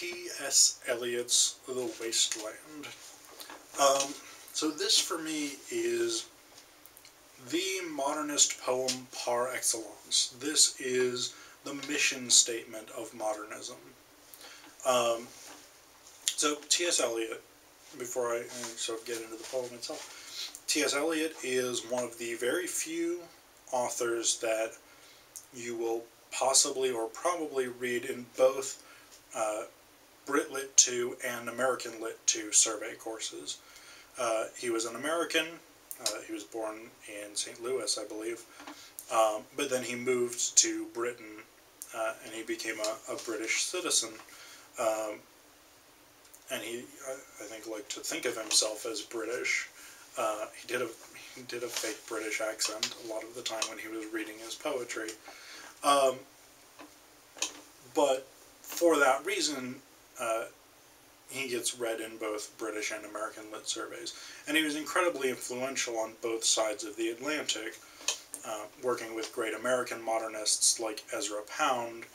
T.S. Eliot's The Wasteland. So this, for me, is the modernist poem par excellence. This is the mission statement of modernism. So T.S. Eliot, before I sort of get into the poem itself, T.S. Eliot is one of the very few authors that you will possibly or probably read in both Brit Lit 2 and American Lit 2 survey courses. He was an American. He was born in St. Louis, I believe. But then he moved to Britain, and he became a British citizen. And he, I think, liked to think of himself as British. He did a fake British accent a lot of the time when he was reading his poetry. But for that reason, he gets read in both British and American lit surveys. And he was incredibly influential on both sides of the Atlantic, working with great American modernists like Ezra Pound,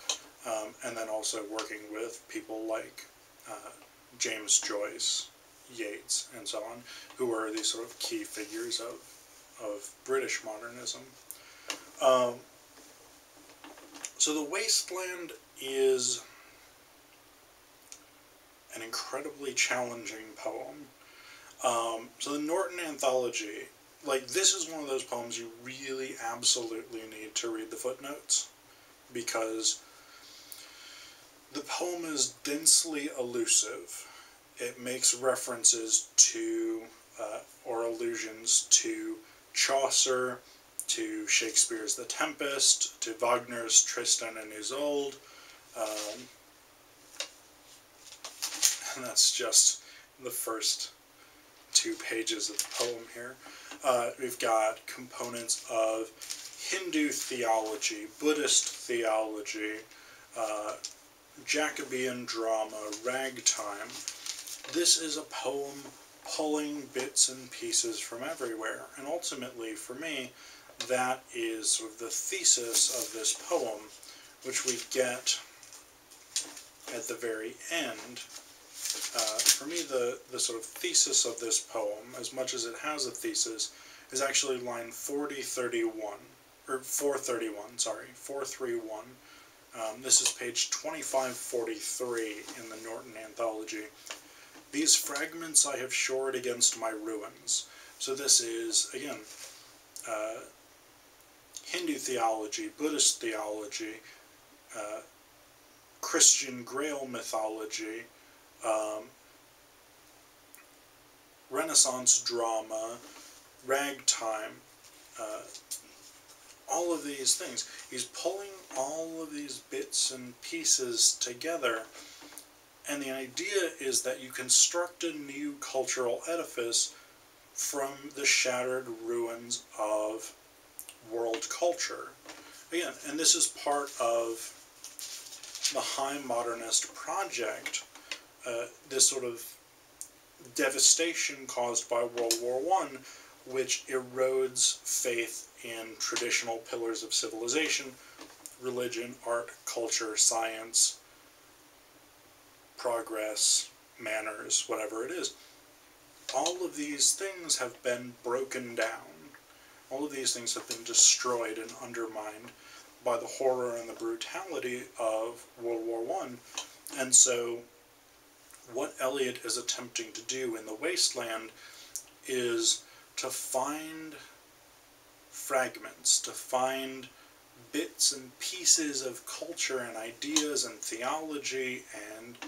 and then also working with people like James Joyce, Yeats, and so on, who were these sort of key figures of British modernism. So The Wasteland is an incredibly challenging poem. So the Norton Anthology, like, this is one of those poems you really absolutely need to read the footnotes, because the poem is densely allusive. It makes references to, or allusions to, Chaucer, to Shakespeare's The Tempest, to Wagner's Tristan and Isolde, and that's just the first 2 pages of the poem here. We've got components of Hindu theology, Buddhist theology, Jacobean drama, ragtime. This is a poem pulling bits and pieces from everywhere, and ultimately, for me, that is sort of the thesis of this poem, which we get at the very end. For me, the sort of thesis of this poem, as much as it has a thesis, is actually line 431. This is page 2543 in the Norton Anthology. These fragments I have shored against my ruins. So this is, again, Hindu theology, Buddhist theology, Christian Grail mythology, Renaissance drama, ragtime, all of these things. He's pulling all of these bits and pieces together, and the idea is that you construct a new cultural edifice from the shattered ruins of world culture. Again, and this is part of the high modernist project, this sort of devastation caused by World War I, which erodes faith in traditional pillars of civilization, religion, art, culture, science, progress, manners, whatever it is. All of these things have been broken down. All of these things have been destroyed and undermined by the horror and the brutality of World War I. And so what Eliot is attempting to do in The Wasteland is to find fragments, to find bits and pieces of culture and ideas and theology and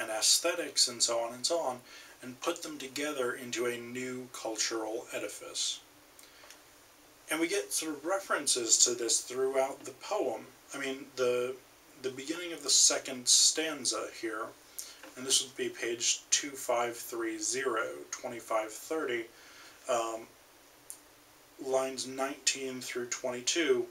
aesthetics and so on, and put them together into a new cultural edifice. And we get sort of references to this throughout the poem. I mean, the beginning of the second stanza here, and this would be page 2530, 2530, lines 19 through 22.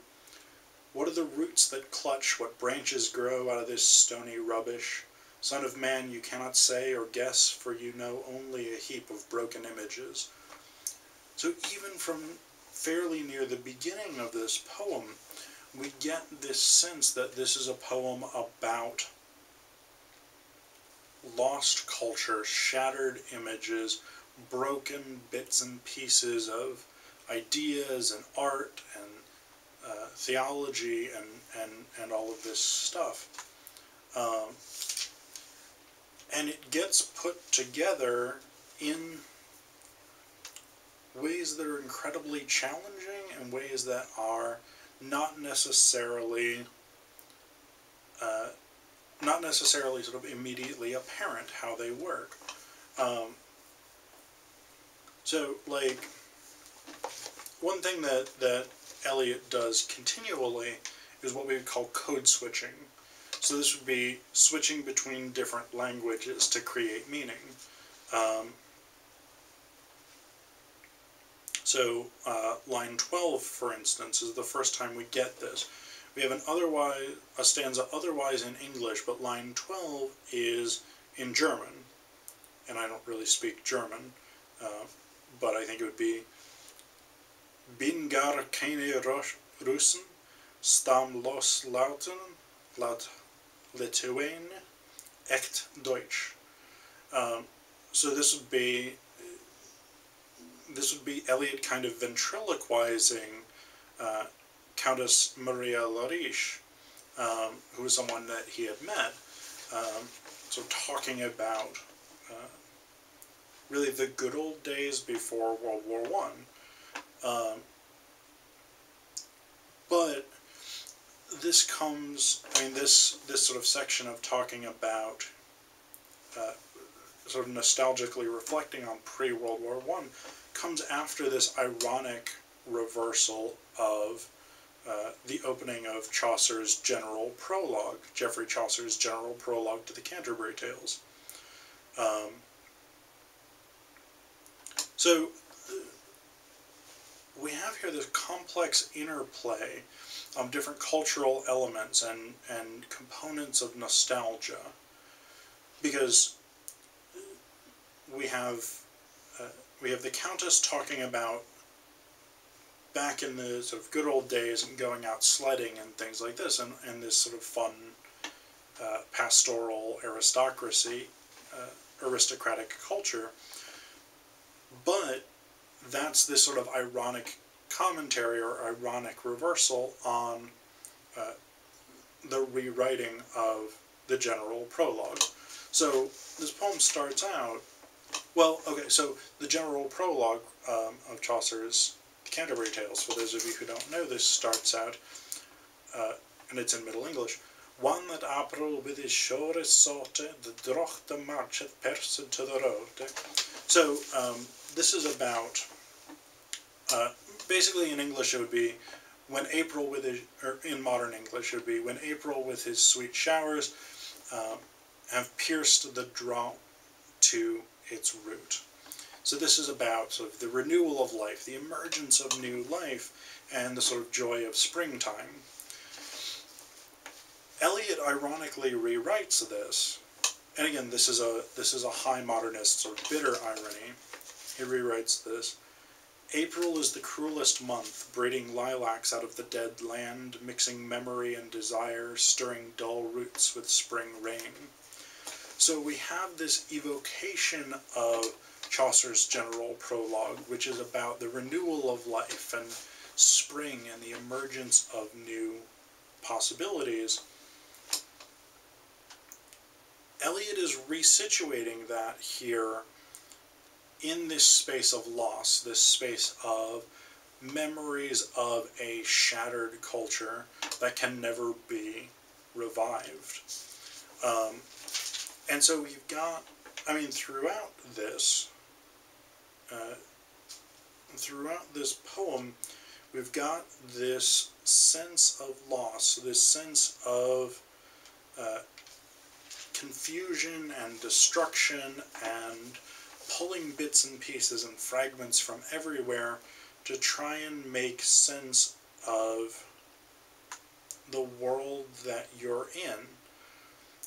What are the roots that clutch? What branches grow out of this stony rubbish? Son of man, you cannot say or guess, for you know only a heap of broken images. So even from fairly near the beginning of this poem, we get this sense that this is a poem about lost culture, shattered images, broken bits and pieces of ideas and art and theology and all of this stuff. And it gets put together in ways that are incredibly challenging and ways that are not necessarily sort of immediately apparent how they work. So, like, one thing that Eliot does continually is what we would call code switching. So this would be switching between different languages to create meaning. So line 12, for instance, is the first time we get this. We have a stanza otherwise in English, but line 12 is in German. And I don't really speak German, but I think it would be Bin gar keine Russen, stam los lauten, laut Lituane, echt Deutsch. So this would be Eliot kind of ventriloquizing Countess Maria Lariche, who was someone that he had met, so talking about really the good old days before World War I. But this comes, this sort of section of talking about sort of nostalgically reflecting on pre-World War I comes after this ironic reversal of the opening of Chaucer's general prologue, Geoffrey Chaucer's general prologue to the Canterbury Tales. So we have here this complex interplay of different cultural elements and components of nostalgia, because we have the Countess talking about back in the sort of good old days and going out sledding and things like this, and this sort of fun pastoral aristocratic culture. But that's this sort of ironic commentary or ironic reversal on the rewriting of the general prologue. So this poem starts out, well, okay, so the general prologue of Chaucer's Canterbury Tales, for those of you who don't know this, starts out, and it's in Middle English, one that April with his shore sought, the drochte marchet person to the road. So this is about, basically in English it would be, when April with his, or in modern English it would be, when April with his sweet showers have pierced the drought to its root. So this is about sort of the renewal of life, the emergence of new life, and the sort of joy of springtime. Eliot ironically rewrites this, and again, this is a high modernist sort of bitter irony. He rewrites this: April is the cruelest month, breeding lilacs out of the dead land, mixing memory and desire, stirring dull roots with spring rain. So we have this evocation of Chaucer's general prologue, which is about the renewal of life and spring and the emergence of new possibilities. Eliot is resituating that here in this space of loss, this space of memories of a shattered culture that can never be revived. And so we've got, throughout this poem, we've got this sense of loss, this sense of confusion and destruction and pulling bits and pieces and fragments from everywhere to try and make sense of the world that you're in.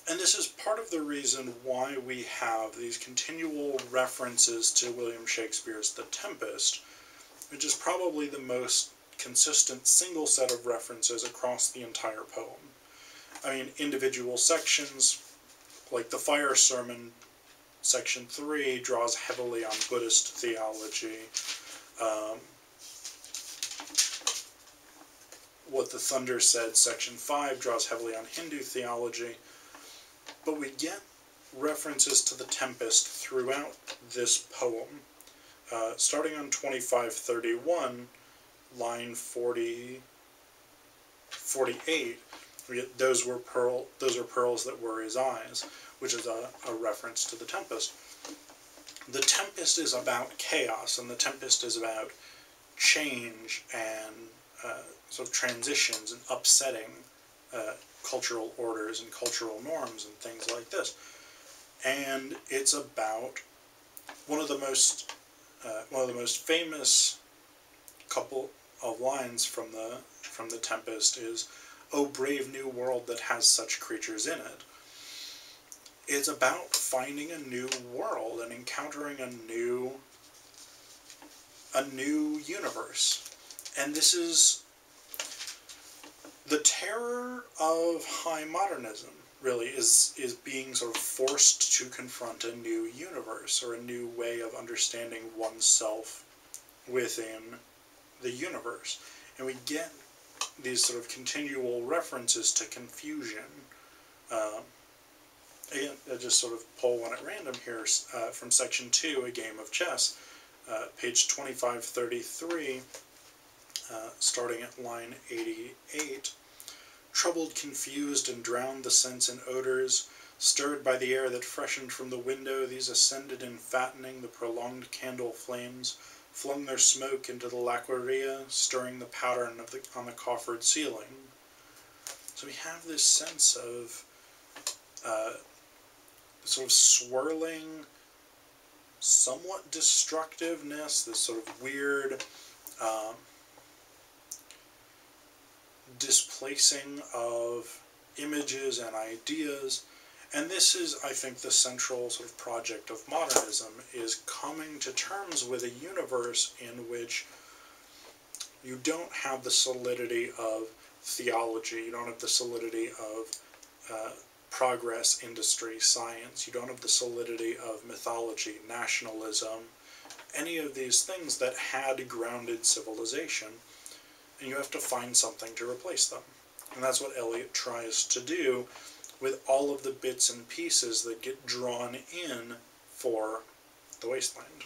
And this is part of the reason why we have these continual references to William Shakespeare's The Tempest, which is probably the most consistent single set of references across the entire poem. Individual sections Like the Fire Sermon, section 3, draws heavily on Buddhist theology. What the Thunder Said, section 5, draws heavily on Hindu theology. But we get references to the Tempest throughout this poem. Starting on 2531, line 48, we get, those are pearls that were his eyes, which is a reference to the Tempest. The Tempest is about chaos, and the Tempest is about change and sort of transitions and upsetting cultural orders and cultural norms and things like this. And it's about one of the most famous couple of lines from the Tempest is, "O brave new world that has such creatures in it." It's about finding a new world and encountering a new universe. And this is the terror of high modernism, really, is being sort of forced to confront a new universe, or a new way of understanding oneself within the universe. And we get these sort of continual references to confusion. Again, I just sort of pull one at random here from section 2, A Game of Chess, page 2533, starting at line 88. Troubled, confused, and drowned the sense in odors, stirred by the air that freshened from the window, these ascended in fattening the prolonged candle flames, flung their smoke into the laqueria, stirring the pattern on the coffered ceiling. So we have this sense of sort of swirling, somewhat destructiveness, this sort of weird displacing of images and ideas. And this is, I think, the central sort of project of modernism, is coming to terms with a universe in which you don't have the solidity of theology, you don't have the solidity of progress, industry, science, you don't have the solidity of mythology, nationalism, any of these things that had grounded civilization, and you have to find something to replace them. And that's what Eliot tries to do with all of the bits and pieces that get drawn in for the Wasteland.